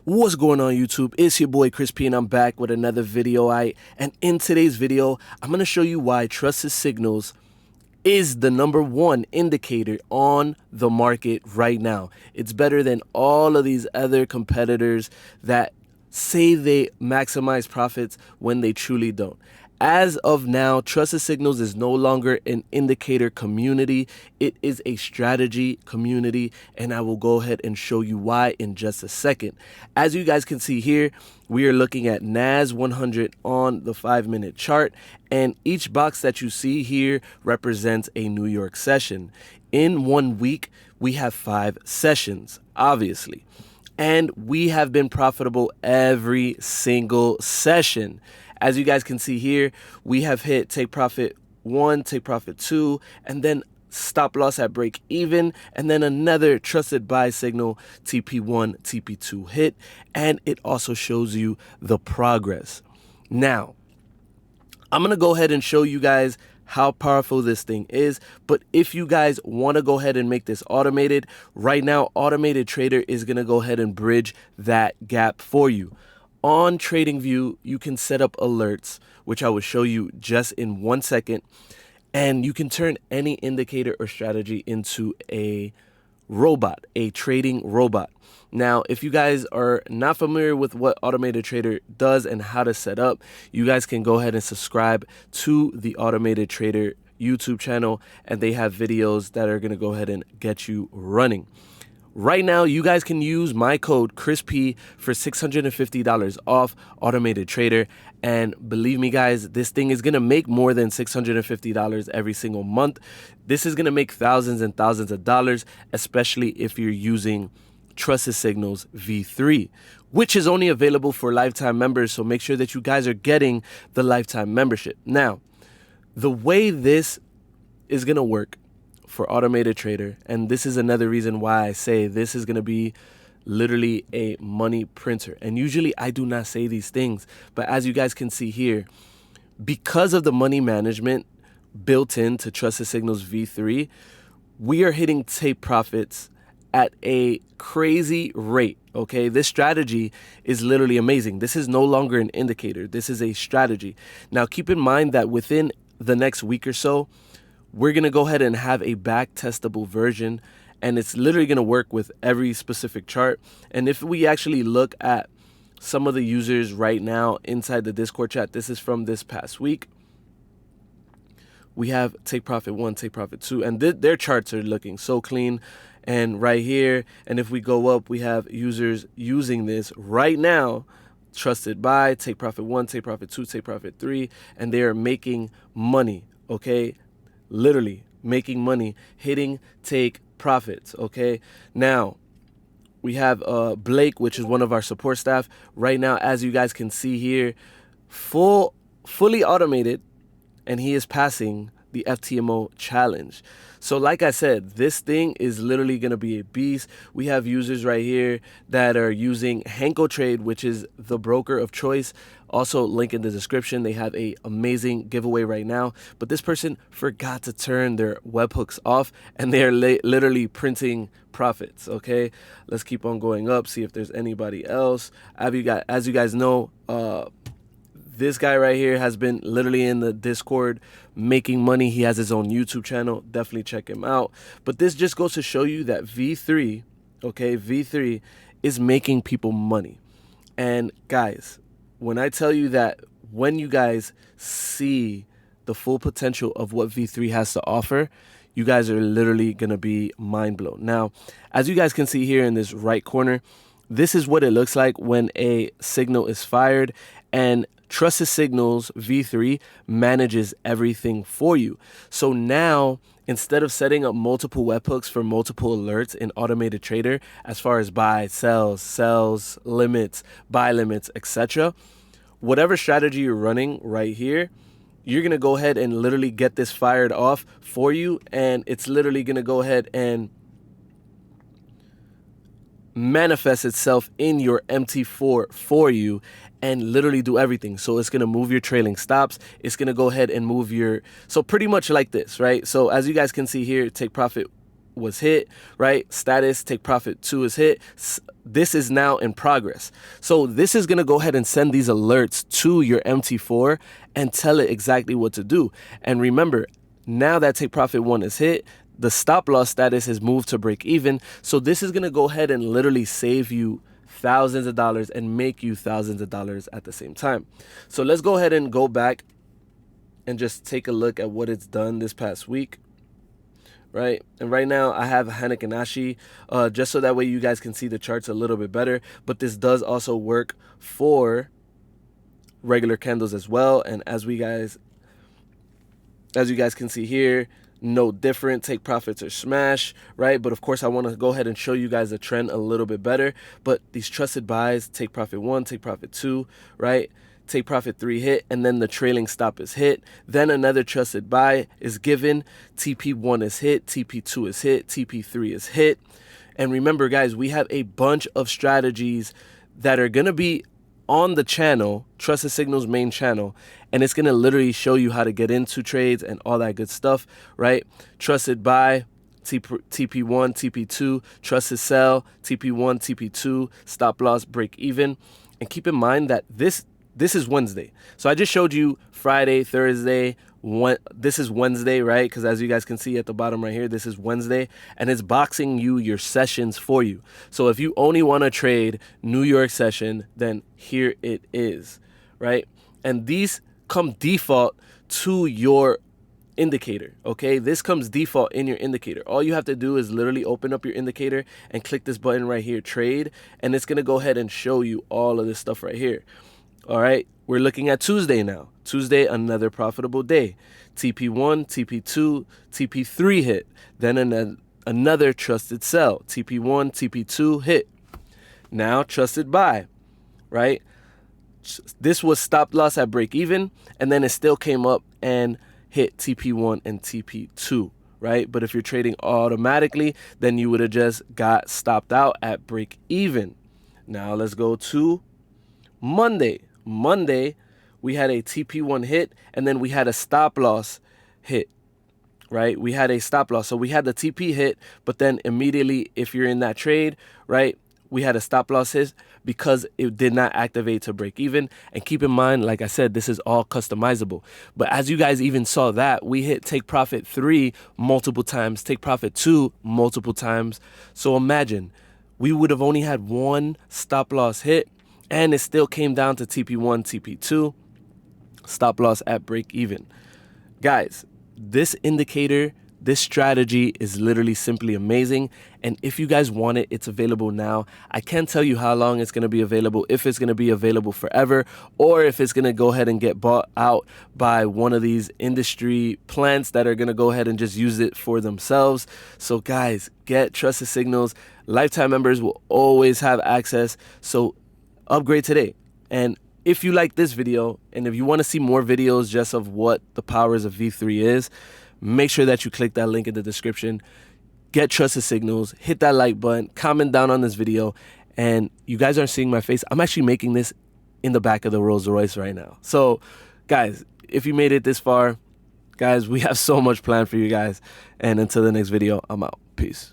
What's going on YouTube? It's your boy Chris P and I'm back with another video. And in today's video, I'm going to show you why trusted signals is the #1 indicator on the market right now. It's better than all of these other competitors that say they maximize profits when they truly don't. As of now, Trusted Signals is no longer an indicator community. It is a strategy community, and I will go ahead and show you why in just a second. As you guys can see here, we are looking at NAS100 on the 5-minute chart, and each box that you see here represents a New York session. In 1 week, we have 5 sessions, obviously. And we have been profitable every single session. As you guys can see here, we have hit take profit 1, take profit 2, and then stop loss at break even, and then another trusted buy signal TP1, TP2 hit, and it also shows you the progress. Now, I'm going to go ahead and show you guys how powerful this thing is, but if you guys want to go ahead and make this automated, right now Automated Trader is going to go ahead and bridge that gap for you. On TradingView, you can set up alerts, which I will show you just in 1 second, and you can turn any indicator or strategy into a robot, a trading robot. Now, if you guys are not familiar with what Automated Trader does and how to set up, you guys can go ahead and subscribe to the Automated Trader YouTube channel, and they have videos that are going to go ahead and get you running. Right now, you guys can use my code ChrisP for $650 off Automated Trader. And believe me, guys, this thing is going to make more than $650 every single month. This is going to make thousands and thousands of dollars, especially if you're using Trusted Signals V3, which is only available for lifetime members. So make sure that you guys are getting the lifetime membership. Now, the way this is going to work for Automated Trader, and this is another reason why I say this is going to be literally a money printer. And usually I do not say these things, but as you guys can see here, because of the money management built into Trusted Signals V3, we are hitting take profits at a crazy rate. Okay, this strategy is literally amazing. This is no longer an indicator. This is a strategy. Now, keep in mind that within the next week or so, we're going to go ahead and have a back testable version, and it's literally going to work with every specific chart. And if we actually look at some of the users right now inside the Discord chat, this is from this past week. We have take profit 1, take profit 2, and their charts are looking so clean. And right here, and if we go up, we have users using this right now. Trusted buy, take profit 1, take profit 2, take profit 3, and they are making money, okay? Literally making money, hitting take profits, okay? Now, we have Blake, which is one of our support staff. Right now, as you guys can see here, fully automated, and he is passing the FTMO challenge. So like I said, this thing is literally going to be a beast. We have users right here that are using Henko Trade, which is the broker of choice. Also, link in the description. They have a amazing giveaway right now. But this person forgot to turn their webhooks off, and they are literally printing profits. Okay, let's keep on going up, see if there's anybody else. As you guys know, this guy right here has been literally in the Discord making money. He has his own YouTube channel. Definitely check him out. But this just goes to show you that V3, okay, V3 is making people money. And guys, when I tell you that when you guys see the full potential of what V3 has to offer, you guys are literally going to be mind blown. Now, as you guys can see here in this right corner, this is what it looks like when a signal is fired, and Trusted Signals V3 manages everything for you. So now, instead of setting up multiple webhooks for multiple alerts in Automated Trader, as far as buy, sells, limits, buy limits, etc., whatever strategy you're running right here, you're going to go ahead and literally get this fired off for you, and it's literally going to go ahead and manifest itself in your MT4 for you and literally do everything. So it's going to move your trailing stops. It's going to go ahead and move your, so pretty much like this, right? So as you guys can see here, take profit was hit, right? Status take profit 2 is hit. This is now in progress. So this is going to go ahead and send these alerts to your MT4 and tell it exactly what to do. And remember, now that take profit 1 is hit, the stop loss status is moved to break even. So this is going to go ahead and literally save you thousands of dollars and make you thousands of dollars at the same time. So let's go ahead and go back and just take a look at what it's done this past week. Right, and right now I have Hanok and Ashi, just so that way you guys can see the charts a little bit better. But this does also work for regular candles as well. And as you guys can see here, no different. Take profits or smash, right? But of course, I want to go ahead and show you guys the trend a little bit better. But these trusted buys, take profit 1, take profit 2, right? Take profit 3 hit, and then the trailing stop is hit. Then another trusted buy is given. TP1 is hit, TP2 is hit, TP3 is hit. And remember, guys, we have a bunch of strategies that are going to be on the channel, Trusted Signals main channel, and it's going to literally show you how to get into trades and all that good stuff, right? Trusted buy, TP1, TP2, trusted sell, TP1, TP2, stop loss, break even. And keep in mind that this is Wednesday. So I just showed you Friday, Thursday, this is Wednesday, right? Because as you guys can see at the bottom right here, this is Wednesday, and it's boxing you your sessions for you. So if you only want to trade New York session, then here it is, right? And these come default to your indicator, okay? This comes default in your indicator. All you have to do is literally open up your indicator and click this button right here, trade, and it's going to go ahead and show you all of this stuff right here. All right, we're looking at Tuesday now. Tuesday, another profitable day. TP1, TP2, TP3 hit. Then another trusted sell. TP1, TP2 hit. Now trusted buy, right? This was stop loss at break even, and then it still came up and hit TP1 and TP2, right? But if you're trading automatically, then you would have just got stopped out at break even. Now let's go to Monday. Monday, we had a TP1 hit, and then we had a stop loss hit, right? We had a stop loss. So we had the TP hit, but then immediately, if you're in that trade, right, we had a stop loss hit because it did not activate to break even. And keep in mind, like I said, this is all customizable. But as you guys even saw that, we hit take profit 3 multiple times, take profit 2 multiple times. So imagine, we would have only had one stop loss hit, and it still came down to TP1, TP2, stop loss at break even. Guys, this indicator, this strategy is literally simply amazing. And if you guys want it, it's available now. I can't tell you how long it's going to be available, if it's going to be available forever, or if it's going to go ahead and get bought out by one of these industry plants that are going to go ahead and just use it for themselves. So guys, get Trusted Signals. Lifetime members will always have access. So upgrade today. And if you like this video, and if you want to see more videos just of what the powers of V3 is, make sure that you click that link in the description. Get Trusted Signals, hit that like button, comment down on this video. And you guys aren't seeing my face. I'm actually making this in the back of the Rolls Royce right now. So guys, if you made it this far, guys, we have so much planned for you guys. And until the next video, I'm out. Peace.